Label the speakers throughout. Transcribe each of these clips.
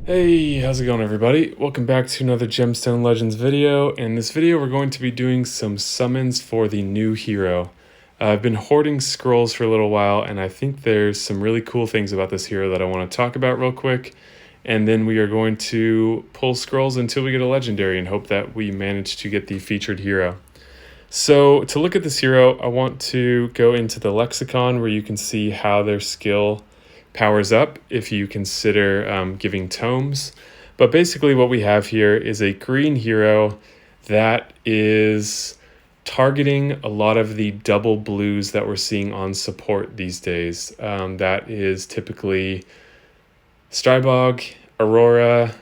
Speaker 1: Hey, how's it going everybody? Welcome back to another Gemstone Legends video. In this video we're going to be doing some summons for the new hero. I've been hoarding scrolls for a little while and I think there's some really cool things about this hero that I want to talk about real quick. And then we are going to pull scrolls until we get a legendary and hope that we manage to get the featured hero. So to look at this hero, I want to go into the lexicon where you can see how their skill powers up if you consider giving tomes. But basically what we have here is a green hero that is targeting a lot of the double blues that we're seeing on support these days. That is typically Strybog, Aurora,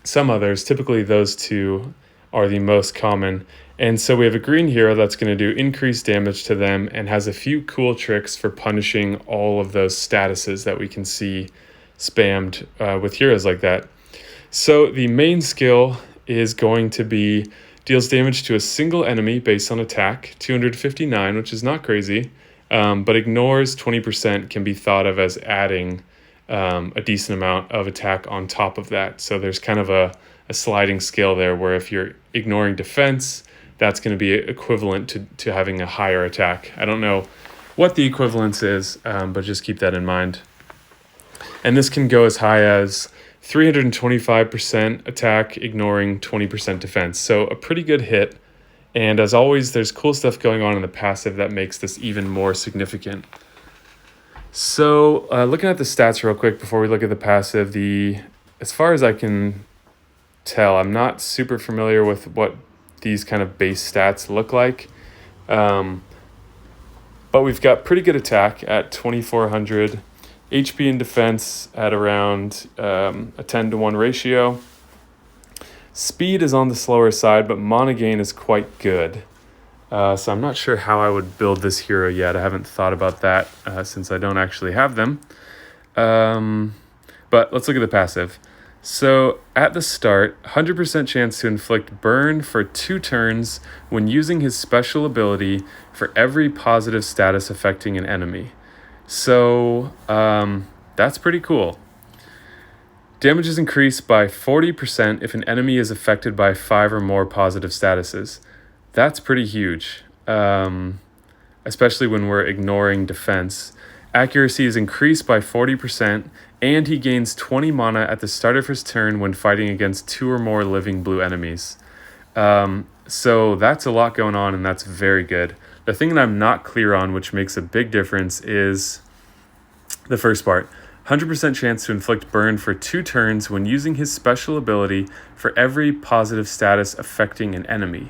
Speaker 1: some others. Typically those two are the most common. And so we have a green hero that's going to do increased damage to them and has a few cool tricks for punishing all of those statuses that we can see spammed with heroes like that. So the main skill is going to be deals damage to a single enemy based on attack, 259, which is not crazy, but ignores 20% can be thought of as adding a decent amount of attack on top of that. So there's kind of a sliding scale there where if you're ignoring defense, that's going to be equivalent to having a higher attack. I don't know what the equivalence is, but just keep that in mind. And this can go as high as 325% attack, ignoring 20% defense. So a pretty good hit. And as always, there's cool stuff going on in the passive that makes this even more significant. So looking at the stats real quick before we look at the passive, as far as I can tell, I'm not super familiar with what these kind of base stats look like, but we've got pretty good attack at 2400, HP and defense at around a 10-to-1 ratio. Speed is on the slower side, but mana gain is quite good. So I'm not sure how I would build this hero yet. I haven't thought about that since I don't actually have them. But let's look at the passive. So at the start, 100% chance to inflict burn for 2 turns when using his special ability for every positive status affecting an enemy. So that's pretty cool. Damage is increased by 40% if an enemy is affected by 5 or more positive statuses. That's pretty huge, especially when we're ignoring defense. Accuracy is increased by 40%, and he gains 20 mana at the start of his turn when fighting against 2 or more living blue enemies. So that's a lot going on, and that's very good. The thing that I'm not clear on, which makes a big difference, is the first part. 100% chance to inflict burn for 2 turns when using his special ability for every positive status affecting an enemy.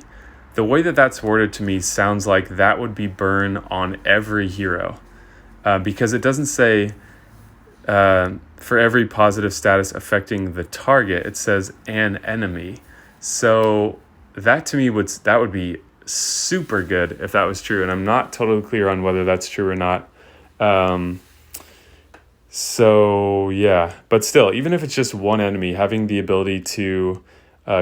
Speaker 1: The way that that's worded to me sounds like that would be burn on every hero. Because it doesn't say for every positive status affecting the target, it says an enemy. So that to me would be super good if that was true, and I'm not totally clear on whether that's true or not. So yeah, but still, even if it's just one enemy, having the ability to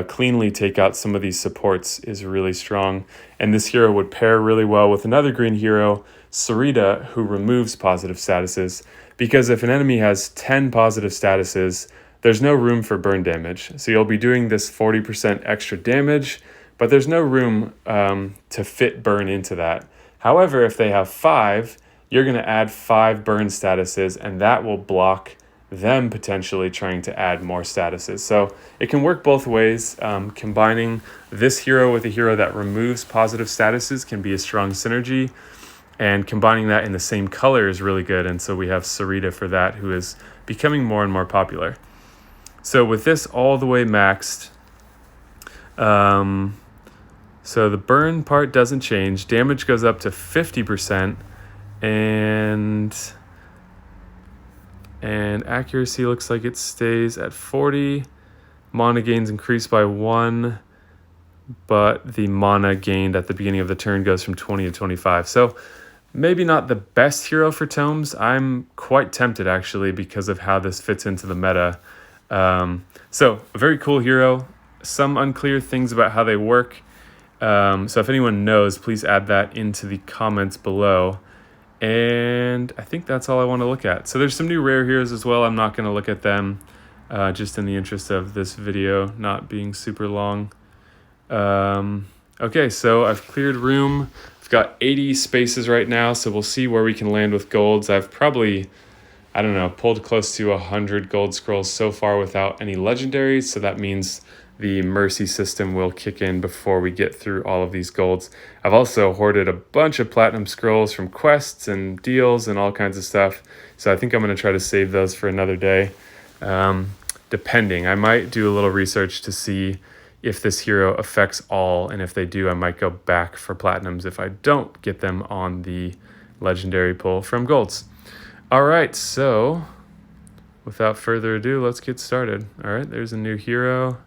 Speaker 1: cleanly take out some of these supports is really strong. And this hero would pair really well with another green hero, Sarita, who removes positive statuses, because if an enemy has 10 positive statuses, there's no room for burn damage. So you'll be doing this 40% extra damage, but there's no room to fit burn into that. However, if they have 5, you're going to add 5 burn statuses, and that will block them potentially trying to add more statuses. So it can work both ways. Combining this hero with a hero that removes positive statuses can be a strong synergy, and combining that in the same color is really good. And so we have Sarita for that, who is becoming more and more popular. So with this all the way maxed, so the burn part doesn't change. Damage goes up to 50%, and accuracy looks like it stays at 40. Mana gains increased by 1, but the mana gained at the beginning of the turn goes from 20 to 25. So maybe not the best hero for tomes. I'm quite tempted, actually, because of how this fits into the meta. So a very cool hero. Some unclear things about how they work. So if anyone knows, please add that into the comments below. And I think that's all I want to look at. So there's some new rare heroes as well. I'm not going to look at them just in the interest of this video not being super long. Okay, so I've cleared room. I've got 80 spaces right now, so we'll see where we can land with golds. I've probably, I don't know, pulled close to 100 gold scrolls so far without any legendaries, so that means the mercy system will kick in before we get through all of these golds. I've also hoarded a bunch of platinum scrolls from quests and deals and all kinds of stuff, so I think I'm going to try to save those for another day. Depending, I might do a little research to see if this hero affects all, and if they do, I might go back for platinums if I don't get them on the legendary pull from golds. All right, so without further ado, let's get started. All right, there's a new hero.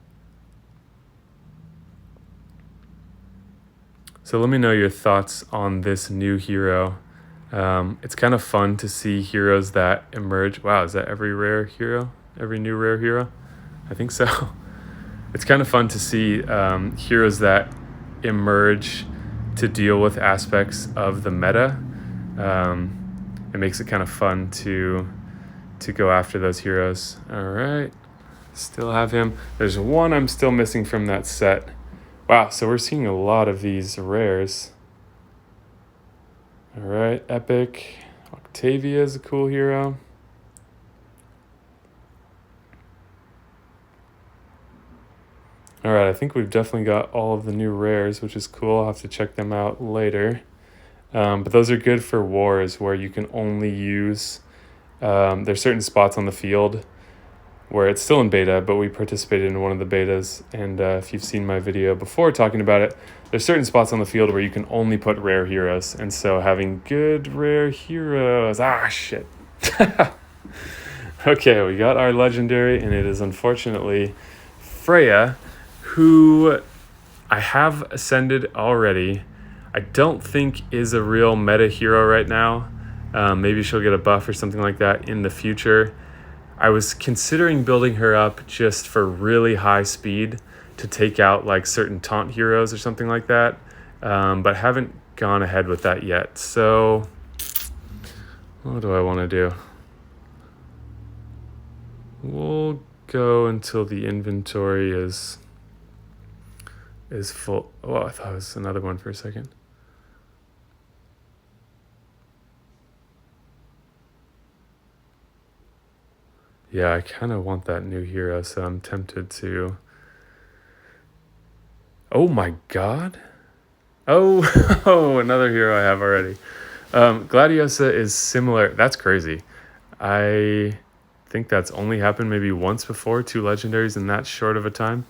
Speaker 1: So let me know your thoughts on this new hero. It's kind of fun to see heroes that emerge. Wow, is that every rare hero? Every new rare hero? I think so. It's kind of fun to see heroes that emerge to deal with aspects of the meta. It makes it kind of fun to go after those heroes. All right, still have him. There's one I'm still missing from that set. Wow, so we're seeing a lot of these rares. All right, epic. Octavia is a cool hero. All right, I think we've definitely got all of the new rares, which is cool. I'll have to check them out later. But those are good for wars where you can only use, there's certain spots on the field where it's still in beta, but we participated in one of the betas. And if you've seen my video before talking about it, there's certain spots on the field where you can only put rare heroes. And so having good rare heroes, shit. Okay, we got our legendary, and it is unfortunately FREYA, who I have ascended already. I don't think is a real meta hero right now. Maybe she'll get a buff or something like that in the future. I was considering building her up just for really high speed to take out like certain taunt heroes or something like that, but haven't gone ahead with that yet. So what do I want to do? We'll go until the inventory is full. Oh, I thought it was another one for a second. Yeah, I kind of want that new hero, so I'm tempted to. Oh my god. Oh, another hero I have already. GLADIOSA is similar. That's crazy. I think that's only happened maybe once before, 2 legendaries in that short of a time.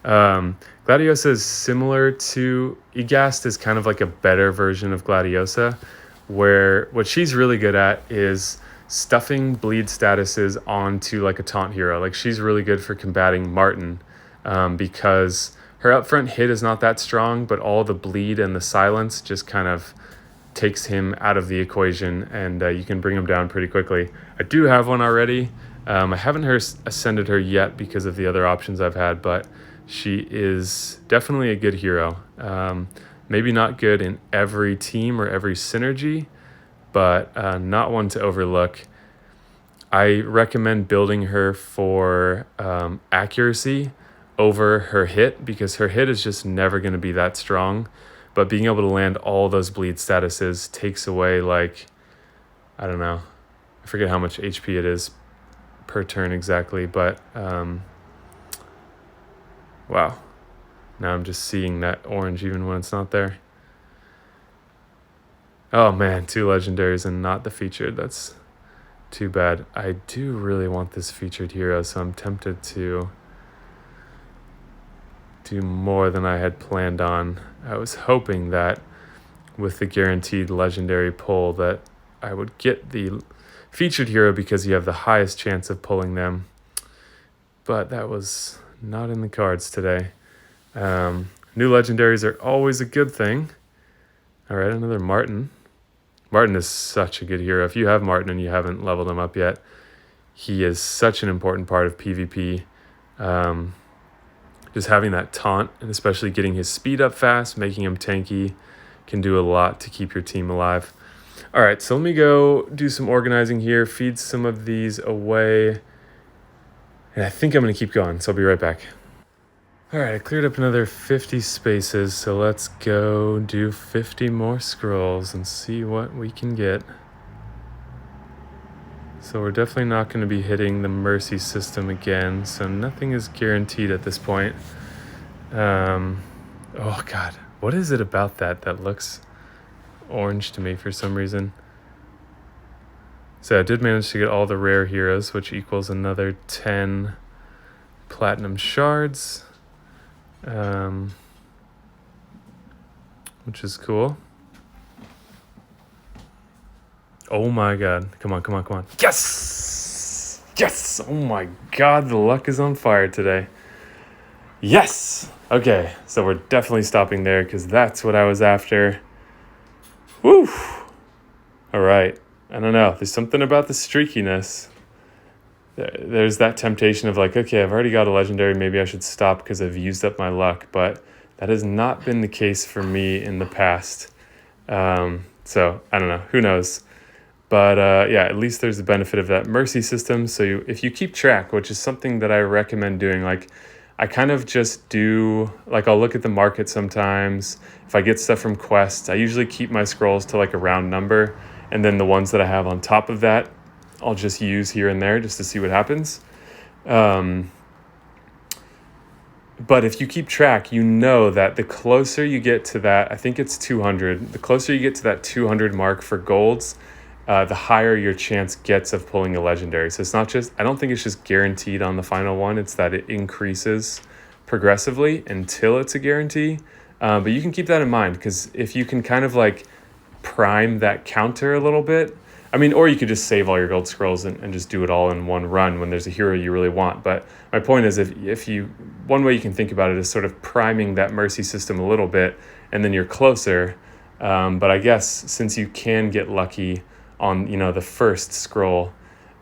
Speaker 1: GLADIOSA is similar to Egast, is kind of like a better version of GLADIOSA, where what she's really good at is stuffing bleed statuses onto like a taunt hero. Like she's really good for combating Martin because her upfront hit is not that strong, but all the bleed and the silence just kind of takes him out of the equation, and you can bring him down pretty quickly. I do have one already. I haven't ascended her yet because of the other options I've had, but she is definitely a good hero. Maybe not good in every team or every synergy, but not one to overlook. I recommend building her for accuracy over her hit, because her hit is just never going to be that strong. But being able to land all those bleed statuses takes away, like, I don't know, I forget how much HP it is per turn exactly, but wow. Now I'm just seeing that orange even when it's not there. Oh man, 2 legendaries and not the featured. That's too bad. I do really want this featured hero, so I'm tempted to do more than I had planned on. I was hoping that with the guaranteed legendary pull that I would get the featured hero because you have the highest chance of pulling them. But that was not in the cards today. New legendaries are always a good thing. All right, another Martin. Martin is such a good hero. If you have Martin and you haven't leveled him up yet, he is such an important part of PvP. Just having that taunt, and especially getting his speed up fast, making him tanky, can do a lot to keep your team alive. All right, so let me go do some organizing here, feed some of these away. And I think I'm going to keep going, so I'll be right back. All right, I cleared up another 50 spaces, so let's go do 50 more scrolls and see what we can get. So we're definitely not going to be hitting the mercy system again, so nothing is guaranteed at this point. Oh God, what is it about that looks orange to me for some reason? So I did manage to get all the rare heroes, which equals another 10 platinum shards, which is cool. Oh my God, come on. Yes! Yes! Oh my God, the luck is on fire today. Yes! Okay, so we're definitely stopping there because that's what I was after. Woo! All right, I don't know. There's something about the streakiness. There's that temptation of like, okay, I've already got a legendary. Maybe I should stop because I've used up my luck. But that has not been the case for me in the past. So I don't know. Who knows? But yeah, at least there's the benefit of that mercy system. So if you keep track, which is something that I recommend doing, like I kind of just do, like I'll look at the market sometimes. If I get stuff from quests, I usually keep my scrolls to like a round number. And then the ones that I have on top of that, I'll just use here and there just to see what happens. But if you keep track, you know that the closer you get to that, I think it's 200, the closer you get to that 200 mark for golds, the higher your chance gets of pulling a legendary. So it's not just, I don't think it's just guaranteed on the final one. It's that it increases progressively until it's a guarantee. But you can keep that in mind because if you can kind of like prime that counter a little bit, I mean, or you could just save all your gold scrolls and just do it all in one run when there's a hero you really want. But my point is, if you, one way you can think about it is sort of priming that mercy system a little bit, and then you're closer. But I guess since you can get lucky on, the first scroll,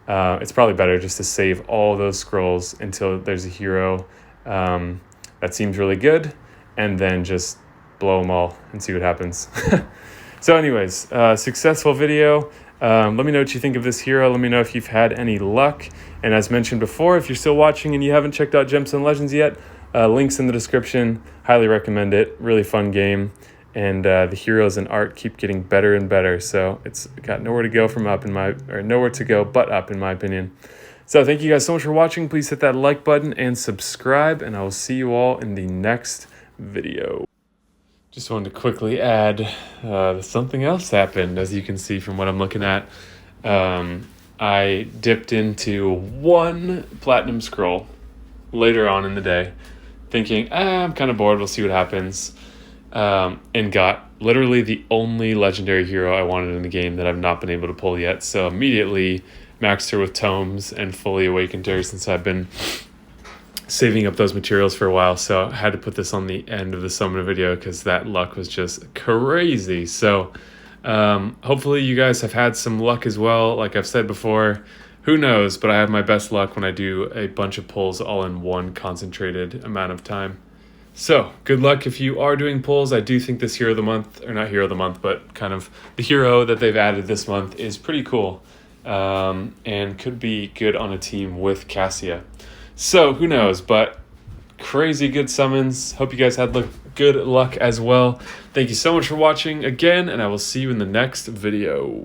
Speaker 1: it's probably better just to save all those scrolls until there's a hero that seems really good, and then just blow them all and see what happens. So anyways, successful video. Let me know what you think of this hero. Let me know if you've had any luck. And as mentioned before, if you're still watching and you haven't checked out Gemstone Legends yet, links in the description. Highly recommend it. Really fun game. And the heroes and art keep getting better and better. So it's got nowhere to go nowhere to go but up in my opinion. So thank you guys so much for watching. Please hit that like button and subscribe, and I will see you all in the next video. Just wanted to quickly add something else happened, as you can see from what I'm looking at. I dipped into one platinum scroll later on in the day, thinking, I'm kind of bored, we'll see what happens, and got literally the only legendary hero I wanted in the game that I've not been able to pull yet. So immediately maxed her with tomes and fully awakened her, since I've been saving up those materials for a while. So I had to put this on the end of the summon video because that luck was just crazy. So hopefully you guys have had some luck as well. Like I've said before, who knows, but I have my best luck when I do a bunch of pulls all in one concentrated amount of time. So good luck if you are doing pulls. I do think this hero of the month, or not hero of the month, but kind of the hero that they've added this month is pretty cool, and could be good on a team with Cassia. So who knows, but crazy good summons. Hope you guys had good luck as well. Thank you so much for watching again, and I will see you in the next video.